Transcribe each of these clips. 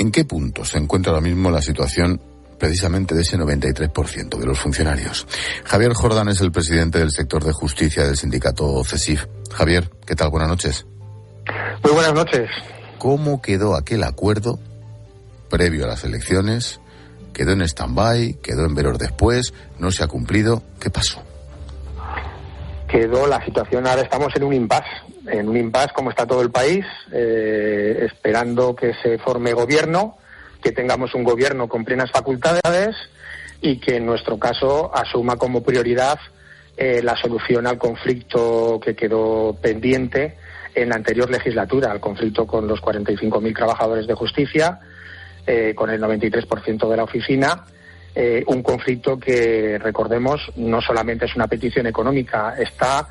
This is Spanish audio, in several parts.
¿En qué punto se encuentra ahora mismo la situación precisamente de ese 93% de los funcionarios? Javier Jordán es el presidente del sector de justicia del sindicato CESIF. Javier, ¿qué tal? Buenas noches. Muy buenas noches. ¿Cómo quedó aquel acuerdo previo a las elecciones? ¿Quedó en stand-by? ¿Quedó en veros después? ¿No se ha cumplido? ¿Qué pasó? Quedó la situación, ahora estamos en un impasse como está todo el país, esperando que se forme gobierno, que tengamos un gobierno con plenas facultades y que en nuestro caso asuma como prioridad la solución al conflicto que quedó pendiente en la anterior legislatura, al conflicto con los 45.000 trabajadores de justicia, con el 93% de la oficina, un conflicto que, recordemos, no solamente es una petición económica, está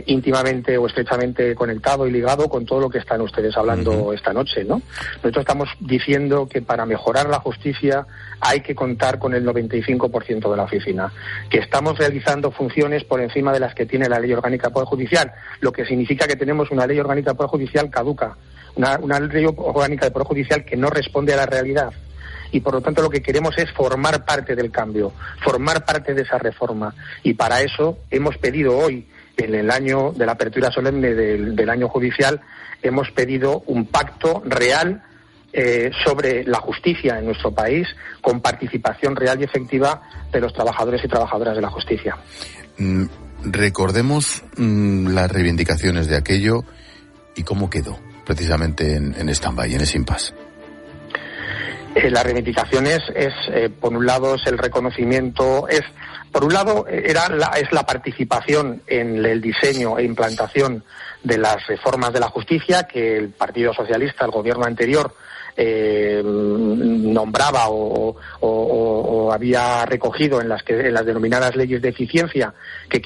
íntimamente o estrechamente conectado y ligado con todo lo que están ustedes hablando esta noche, ¿no? Nosotros estamos diciendo que para mejorar la justicia hay que contar con el 95% de la oficina, que estamos realizando funciones por encima de las que tiene la Ley Orgánica del Poder Judicial, lo que significa que tenemos una Ley Orgánica del Poder Judicial caduca, una Ley Orgánica del Poder Judicial que no responde a la realidad. Y por lo tanto lo que queremos es formar parte del cambio, formar parte de esa reforma. Y para eso hemos pedido hoy, en el año de la apertura solemne del año judicial, hemos pedido un pacto real sobre la justicia en nuestro país, con participación real y efectiva de los trabajadores y trabajadoras de la justicia. Recordemos las reivindicaciones de aquello y cómo quedó precisamente en stand-by, en ese impasse. Las reivindicaciones por un lado, es el reconocimiento, por un lado, es la participación en el diseño e implantación de las reformas de la justicia que el Partido Socialista, el gobierno anterior, nombraba o había recogido en las denominadas leyes de eficiencia que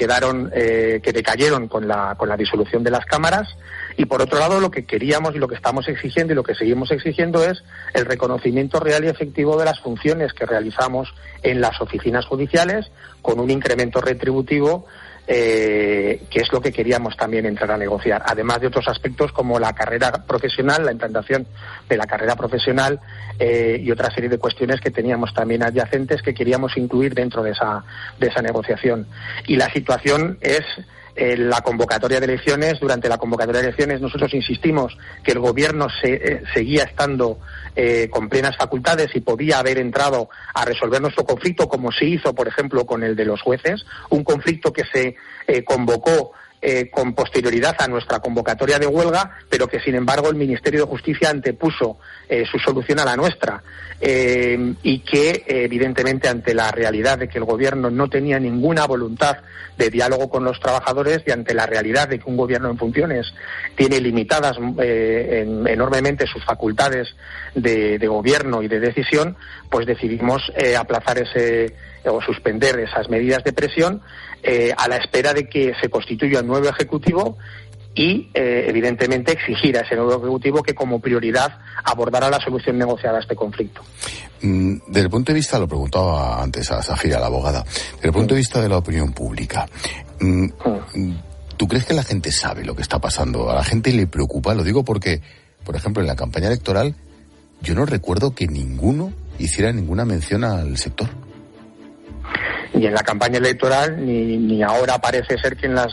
decayeron con la disolución de las cámaras. Y por otro lado, lo que queríamos y lo que estamos exigiendo y lo que seguimos exigiendo es el reconocimiento real y efectivo de las funciones que realizamos en las oficinas judiciales, con un incremento retributivo, que es lo que queríamos también entrar a negociar, además de otros aspectos como la carrera profesional, la implantación de la carrera profesional, y otra serie de cuestiones que teníamos también adyacentes que queríamos incluir dentro de esa negociación. Y la situación es la convocatoria de elecciones. Durante la convocatoria de elecciones nosotros insistimos que el gobierno seguía estando con plenas facultades y podía haber entrado a resolver nuestro conflicto, como se hizo, por ejemplo, con el de los jueces, un conflicto que se convocó con posterioridad a nuestra convocatoria de huelga, pero que sin embargo el Ministerio de Justicia antepuso su solución a la nuestra, y que evidentemente ante la realidad de que el gobierno no tenía ninguna voluntad de diálogo con los trabajadores y ante la realidad de que un gobierno en funciones tiene limitadas enormemente sus facultades de gobierno y de decisión, pues decidimos aplazar o suspender esas medidas de presión a la espera de que se constituya un nuevo Ejecutivo y, evidentemente, exigir a ese nuevo Ejecutivo que como prioridad abordara la solución negociada a este conflicto. Desde el punto de vista, lo preguntaba antes a Zafira, la abogada, desde el punto de vista de la opinión pública, ¿tú crees que la gente sabe lo que está pasando? ¿A la gente le preocupa? Lo digo porque, por ejemplo, en la campaña electoral yo no recuerdo que ninguno hiciera ninguna mención al sector. Y en la campaña electoral ni ahora parece ser que en las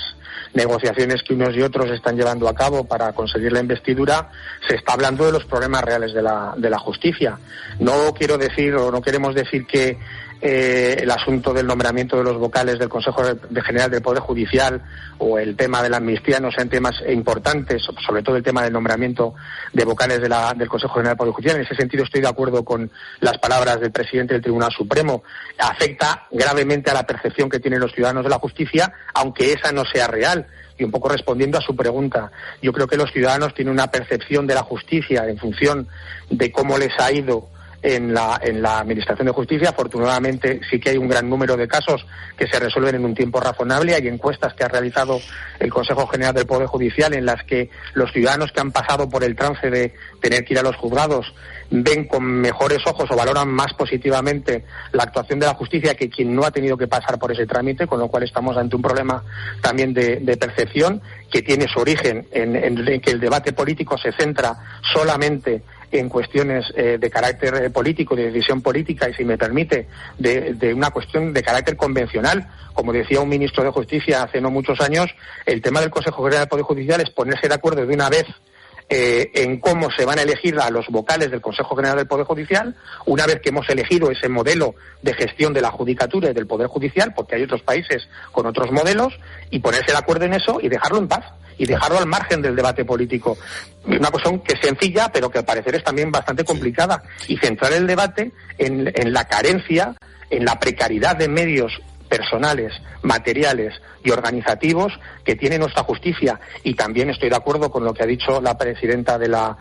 negociaciones que unos y otros están llevando a cabo para conseguir la investidura se está hablando de los problemas reales de la justicia. No quiero decir o no queremos decir que el asunto del nombramiento de los vocales del Consejo General del Poder Judicial o el tema de la amnistía no sean temas importantes, sobre todo el tema del nombramiento de vocales del Consejo General del Poder Judicial. En ese sentido estoy de acuerdo con las palabras del presidente del Tribunal Supremo. Afecta gravemente a la percepción que tienen los ciudadanos de la justicia, aunque esa no sea real. Y un poco respondiendo a su pregunta, yo creo que los ciudadanos tienen una percepción de la justicia en función de cómo les ha ido en la Administración de Justicia. Afortunadamente sí que hay un gran número de casos que se resuelven en un tiempo razonable. Hay encuestas que ha realizado el Consejo General del Poder Judicial en las que los ciudadanos que han pasado por el trance de tener que ir a los juzgados ven con mejores ojos o valoran más positivamente la actuación de la justicia que quien no ha tenido que pasar por ese trámite, con lo cual estamos ante un problema también de percepción que tiene su origen en que el debate político se centra solamente en cuestiones de carácter político, de decisión política y, si me permite, de una cuestión de carácter convencional. Como decía un ministro de Justicia hace no muchos años, el tema del Consejo General del Poder Judicial es ponerse de acuerdo de una vez en cómo se van a elegir a los vocales del Consejo General del Poder Judicial, una vez que hemos elegido ese modelo de gestión de la judicatura y del Poder Judicial, porque hay otros países con otros modelos, y ponerse de acuerdo en eso y dejarlo en paz, y dejarlo al margen del debate político. Una cuestión que es sencilla, pero que al parecer es también bastante complicada, y centrar el debate en la carencia, en la precariedad de medios personales, materiales y organizativos que tiene nuestra justicia. Y también estoy de acuerdo con lo que ha dicho la presidenta de la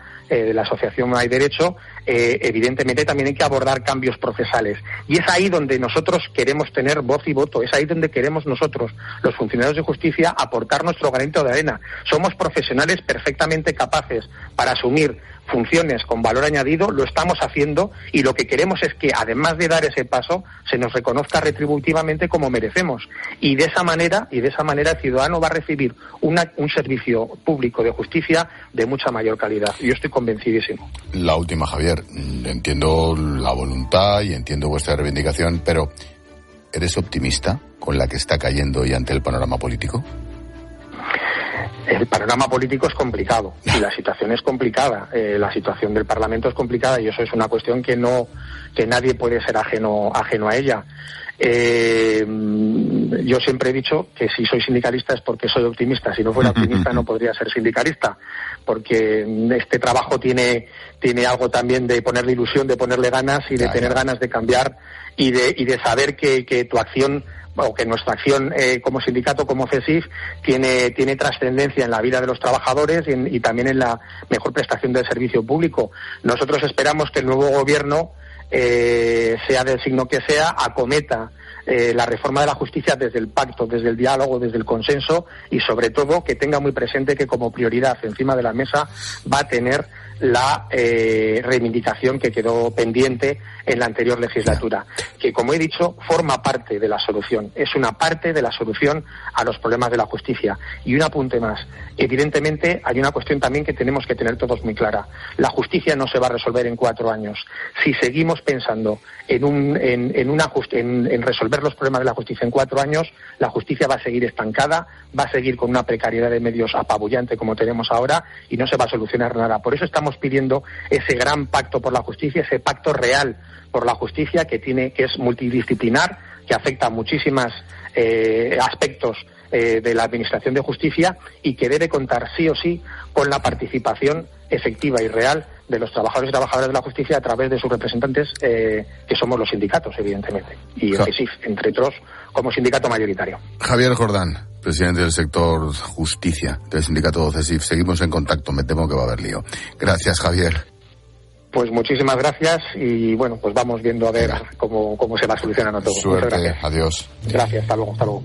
Asociación Hay Derecho. Evidentemente también hay que abordar cambios procesales, y es ahí donde nosotros queremos tener voz y voto, es ahí donde queremos nosotros, los funcionarios de justicia, aportar nuestro granito de arena. Somos profesionales perfectamente capaces para asumir funciones con valor añadido, lo estamos haciendo, y lo que queremos es que, además de dar ese paso, se nos reconozca retributivamente como merecemos, y de esa manera el ciudadano va a recibir un servicio público de justicia de mucha mayor calidad. Yo estoy convencidísimo. La última, Javier. Entiendo la voluntad y entiendo vuestra reivindicación, pero ¿eres optimista con la que está cayendo hoy ante el panorama político? El panorama político es complicado y la situación es complicada. La situación del Parlamento es complicada, y eso es una cuestión que nadie puede ser ajeno a ella. Yo siempre he dicho que si soy sindicalista es porque soy optimista. Si no fuera optimista no podría ser sindicalista, porque este trabajo tiene algo también de ponerle ilusión, de ponerle ganas y de tener ganas de cambiar y de saber que tu acción, o que nuestra acción como sindicato, como CESIF, tiene trascendencia en la vida de los trabajadores y también en la mejor prestación del servicio público. Nosotros esperamos que el nuevo gobierno, sea del signo que sea, acometa la reforma de la justicia desde el pacto, desde el diálogo, desde el consenso, y sobre todo que tenga muy presente que como prioridad encima de la mesa va a tener la reivindicación que quedó pendiente en la anterior legislatura, que, como he dicho, forma parte de la solución, es una parte de la solución a los problemas de la justicia. Y un apunte más: evidentemente hay una cuestión también que tenemos que tener todos muy clara: la justicia no se va a resolver en 4 años. Si seguimos pensando en resolver los problemas de la justicia en 4 años, la justicia va a seguir estancada, va a seguir con una precariedad de medios apabullante como tenemos ahora, y no se va a solucionar nada. Por eso estamos pidiendo ese gran pacto por la justicia, ese pacto real por la justicia que es multidisciplinar, que afecta a muchísimos aspectos de la administración de justicia, y que debe contar sí o sí con la participación efectiva y real de los trabajadores y trabajadoras de la justicia a través de sus representantes, que somos los sindicatos, evidentemente, y el CESIF, entre otros, como sindicato mayoritario. Javier Jordán, presidente del sector justicia del sindicato CESIF. Seguimos en contacto, me temo que va a haber lío. Gracias, Javier. Pues muchísimas gracias, y bueno, pues vamos viendo a ver cómo se va solucionando todo. Suerte, adiós. Gracias, hasta luego.